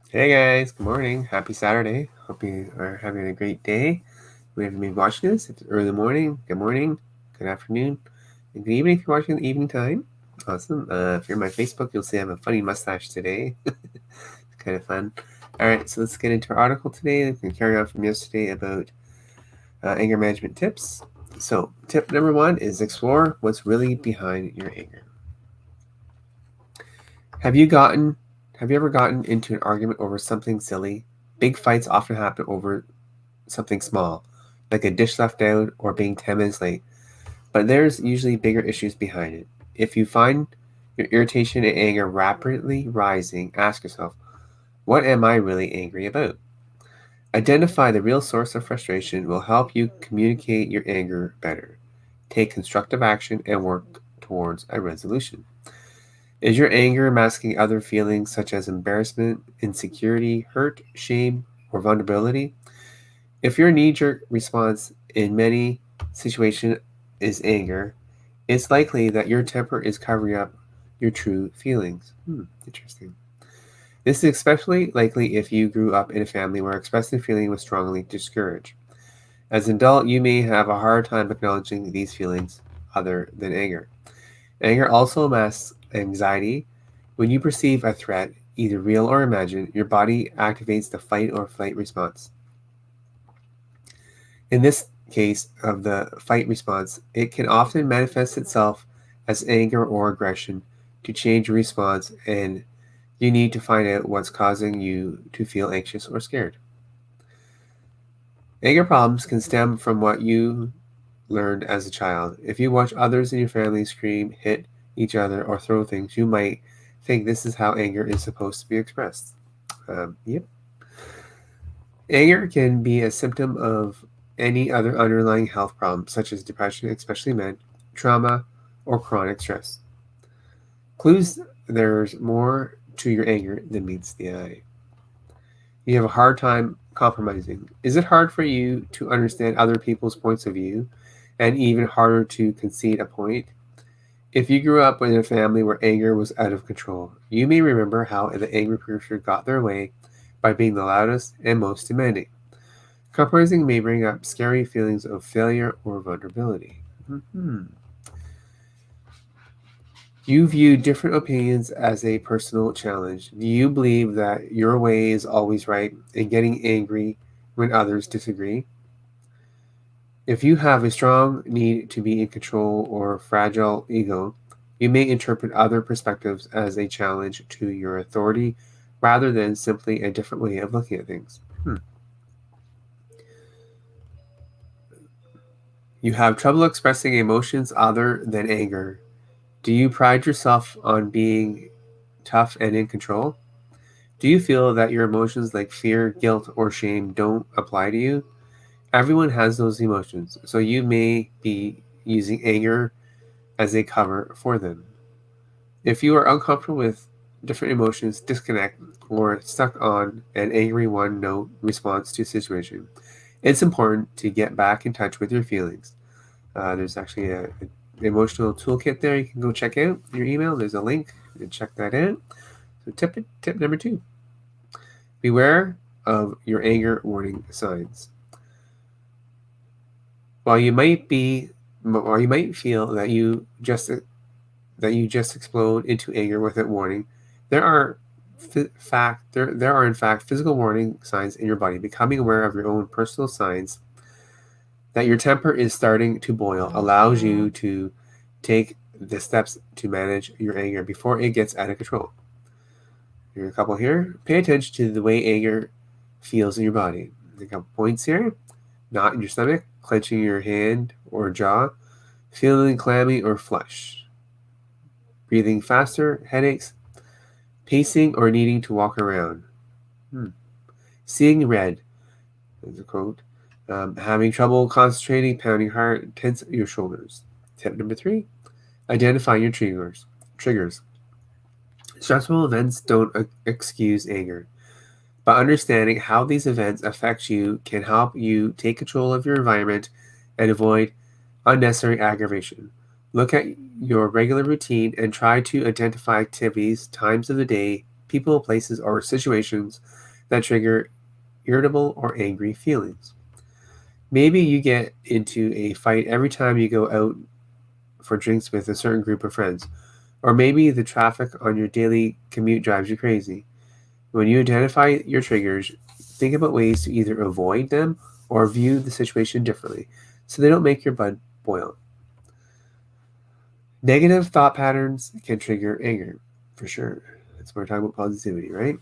Hey guys, good morning. Happy Saturday. Hope you are having a great day. Whenever you may be watching this, if it's early morning, good afternoon, and good evening if you're watching in the evening time. Awesome. If you're on my Facebook, you'll see I have a funny mustache today. It's kind of fun. All right, so let's get into our article today. We can carry on from yesterday about anger management tips. So, tip number one is explore what's really behind your anger. Have you ever gotten into an argument over something silly? Big fights often happen over something small, like a dish left out or being 10 minutes late, but there's usually bigger issues behind it. If you find your irritation and anger rapidly rising, ask yourself, what am I really angry about? Identify the real source of frustration will help you communicate your anger better. Take constructive action and work towards a resolution. Is your anger masking other feelings such as embarrassment, insecurity, hurt, shame, or vulnerability? If your knee jerk response in many situations is anger, it's likely that your temper is covering up your true feelings. Interesting. This is especially likely if you grew up in a family where expressing feeling was strongly discouraged. As an adult, you may have a hard time acknowledging these feelings other than anger. Anger also masks anxiety. When you perceive a threat, either real or imagined, your body activates the fight or flight response. In this case of the fight response, it can often manifest itself as anger or aggression. To change your response, and you need to find out what's causing you to feel anxious or scared. Anger problems can stem from what you learned as a child. If you watch others in your family scream, hit each other, or throw things, you might think this is how anger is supposed to be expressed. Yep. Anger can be a symptom of any other underlying health problem, such as depression, especially men, trauma, or chronic stress. Clues: there's more to your anger than meets the eye. You have a hard time compromising. Is it hard for you to understand other people's points of view and even harder to concede a point? If you grew up in a family where anger was out of control, you may remember how the angry person got their way by being the loudest and most demanding. Compromising may bring up scary feelings of failure or vulnerability. Hmm. You view different opinions as a personal challenge. Do you believe that your way is always right and getting angry when others disagree? If you have a strong need to be in control or fragile ego, you may interpret other perspectives as a challenge to your authority rather than simply a different way of looking at things. You have trouble expressing emotions other than anger. Do you pride yourself on being tough and in control? Do you feel that your emotions like fear, guilt, or shame don't apply to you? Everyone has those emotions, so you may be using anger as a cover for them. If you are uncomfortable with different emotions, disconnect, or stuck on an angry one note response to a situation, it's important to get back in touch with your feelings. There's actually an emotional toolkit there you can go check out in your email. There's a link and check that out. So tip number two: beware of your anger warning signs. While you might be, while you might feel that you just explode into anger without warning, there are there are in fact physical warning signs in your body. Becoming aware of your own personal signs that your temper is starting to boil allows you to take the steps to manage your anger before it gets out of control. Here are a couple here. Pay attention to the way anger feels in your body. A couple points here. Knot in your stomach, clenching your hand or jaw, feeling clammy or flush, breathing faster, headaches, pacing or needing to walk around. Seeing red, there's a quote. Having trouble concentrating, pounding heart, tense your shoulders. Tip number three: identify your Triggers. Stressful events don't excuse anger, but understanding how these events affect you can help you take control of your environment and avoid unnecessary aggravation. Look at your regular routine and try to identify activities, times of the day, people, places, or situations that trigger irritable or angry feelings. Maybe you get into a fight every time you go out for drinks with a certain group of friends, or maybe the traffic on your daily commute drives you crazy. When you identify your triggers, think about ways to either avoid them or view the situation differently so they don't make your blood boil. Negative thought patterns can trigger anger, for sure. That's what we're talking about positivity, right?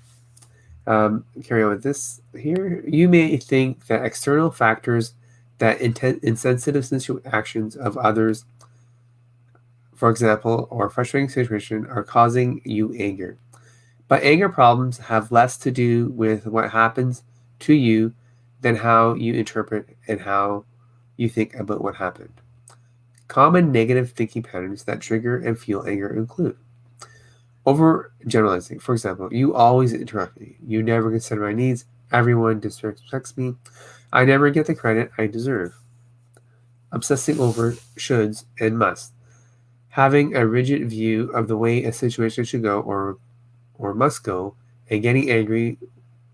Carry on with this here. You may think that external factors that insensitive actions of others, for example, or frustrating situation are causing you anger. But anger problems have less to do with what happens to you than how you interpret and how you think about what happened. Common negative thinking patterns that trigger and fuel anger include overgeneralizing. For example, you always interrupt me. You never consider my needs. Everyone disrespects me. I never get the credit I deserve. Obsessing over shoulds and musts. Having a rigid view of the way a situation should go or must go, and getting angry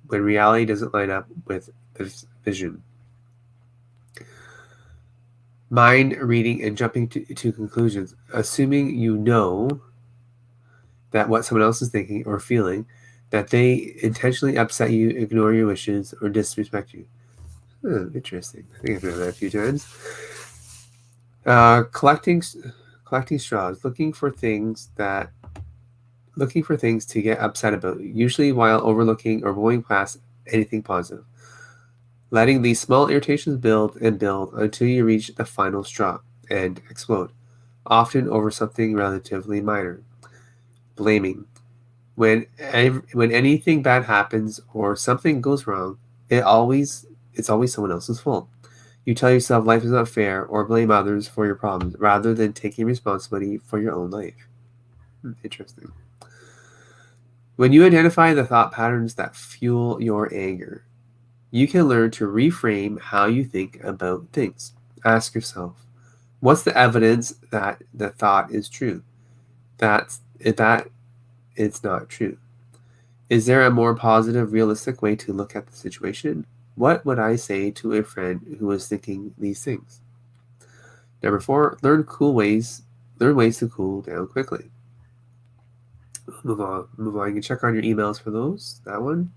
when reality doesn't line up with this vision. Mind reading and jumping to conclusions, assuming you know that what someone else is thinking or feeling, that they intentionally upset you, ignore your wishes, or disrespect you. Interesting. I think I've done that a few times. Collecting straws, looking for things to get upset about, usually while overlooking or blowing past anything positive. Letting these small irritations build and build until you reach the final straw and explode, often over something relatively minor. Blaming. When anything bad happens or something goes wrong, it's always someone else's fault. You tell yourself life is not fair or blame others for your problems rather than taking responsibility for your own life. Interesting. When you identify the thought patterns that fuel your anger, you can learn to reframe how you think about things. Ask yourself, what's the evidence that the thought is true? That it's not true. Is there a more positive, realistic way to look at the situation? What would I say to a friend who was thinking these things? Number 4, learn ways to cool down quickly. Move on. You can check on your emails for those. That one.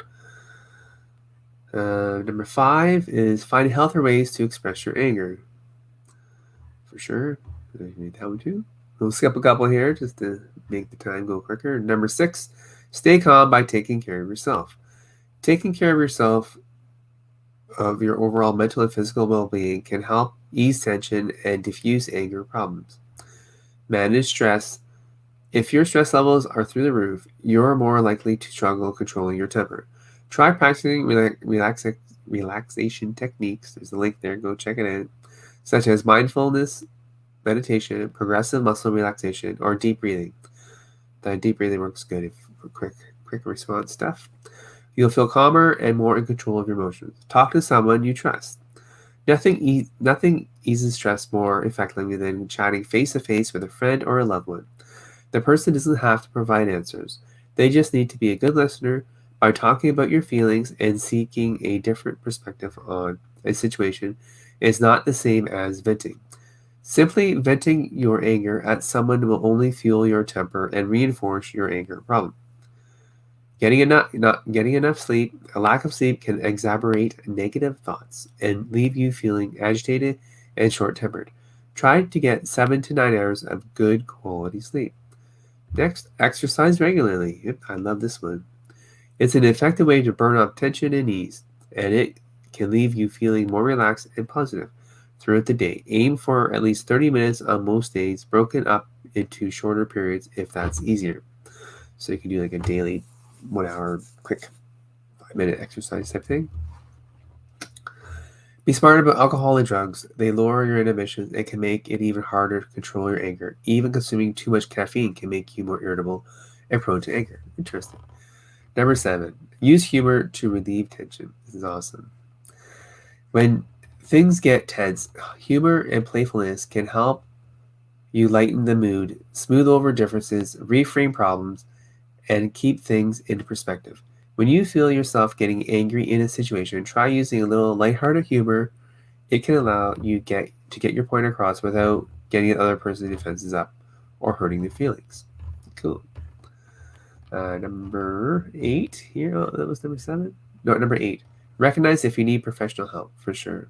Number 5 is find healthier ways to express your anger. For sure. You need that one too. We'll skip a couple here just to make the time go quicker. Number 6, stay calm by taking care of yourself. Taking care of yourself, of your overall mental and physical well-being, can help ease tension and diffuse anger problems. Manage stress. If your stress levels are through the roof, you're more likely to struggle controlling your temper. Try practicing relaxation techniques. There's a link there. Go check it out. Such as mindfulness, meditation, progressive muscle relaxation, or deep breathing. The deep breathing works good for quick response stuff. You'll feel calmer and more in control of your emotions. Talk to someone you trust. Nothing eases stress more effectively than chatting face-to-face with a friend or a loved one. The person doesn't have to provide answers. They just need to be a good listener. By talking about your feelings and seeking a different perspective on a situation is not the same as venting. Simply venting your anger at someone will only fuel your temper and reinforce your anger problem. Not getting enough sleep, a lack of sleep can exacerbate negative thoughts and leave you feeling agitated and short-tempered. Try to get 7 to 9 hours of good quality sleep. Next, exercise regularly. Yep, I love this one. It's an effective way to burn off tension and ease, and it can leave you feeling more relaxed and positive throughout the day. Aim for at least 30 minutes on most days, broken up into shorter periods if that's easier. So you can do like a daily 1 hour quick 5-minute exercise type thing. Be smart about alcohol and drugs. They lower your inhibitions and can make it even harder to control your anger. Even consuming too much caffeine can make you more irritable and prone to anger. Interesting. Number 7, use humor to relieve tension. This is awesome. When things get tense, humor and playfulness can help you lighten the mood, smooth over differences, reframe problems, and keep things into perspective. When you feel yourself getting angry in a situation, try using a little lighthearted humor. It can allow you to get your point across without getting the other person's defenses up or hurting their feelings. Cool. Number 8 here. Oh, that was number 7. No, number 8. Recognize if you need professional help, for sure.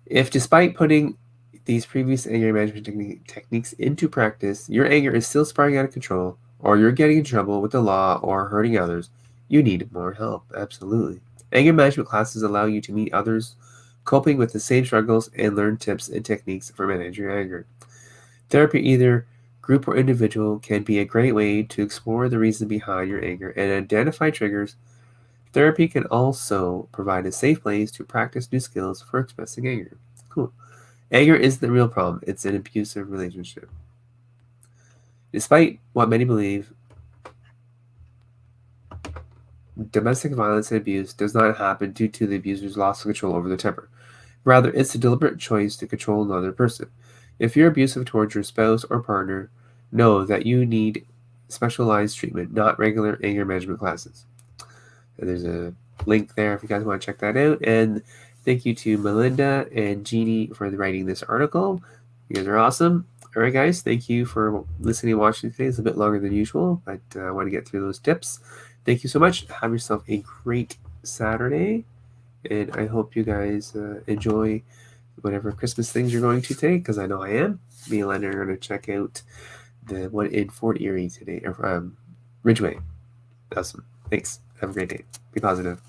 If despite putting these previous anger management techniques into practice, your anger is still spiraling out of control, or you're getting in trouble with the law or hurting others, you need more help. Absolutely. Anger management classes allow you to meet others coping with the same struggles and learn tips and techniques for managing your anger. Therapy, either group or individual, can be a great way to explore the reason behind your anger and identify triggers. Therapy can also provide a safe place to practice new skills for expressing anger. Cool. Anger isn't the real problem, it's an abusive relationship. Despite what many believe, domestic violence and abuse does not happen due to the abuser's loss of control over their temper. Rather, it's a deliberate choice to control another person. If you're abusive towards your spouse or partner, know that you need specialized treatment, not regular anger management classes. And there's a link there if you guys want to check that out. And thank you to Melinda and Jeannie for writing this article. You guys are awesome. All right, guys, thank you for listening and watching today. It's a bit longer than usual, but I want to get through those tips. Thank you so much. Have yourself a great Saturday, and I hope you guys enjoy whatever Christmas things you're going to take, because I know I am. Me and Leonard are going to check out the one in Fort Erie today, or Ridgeway. Awesome. Thanks. Have a great day. Be positive.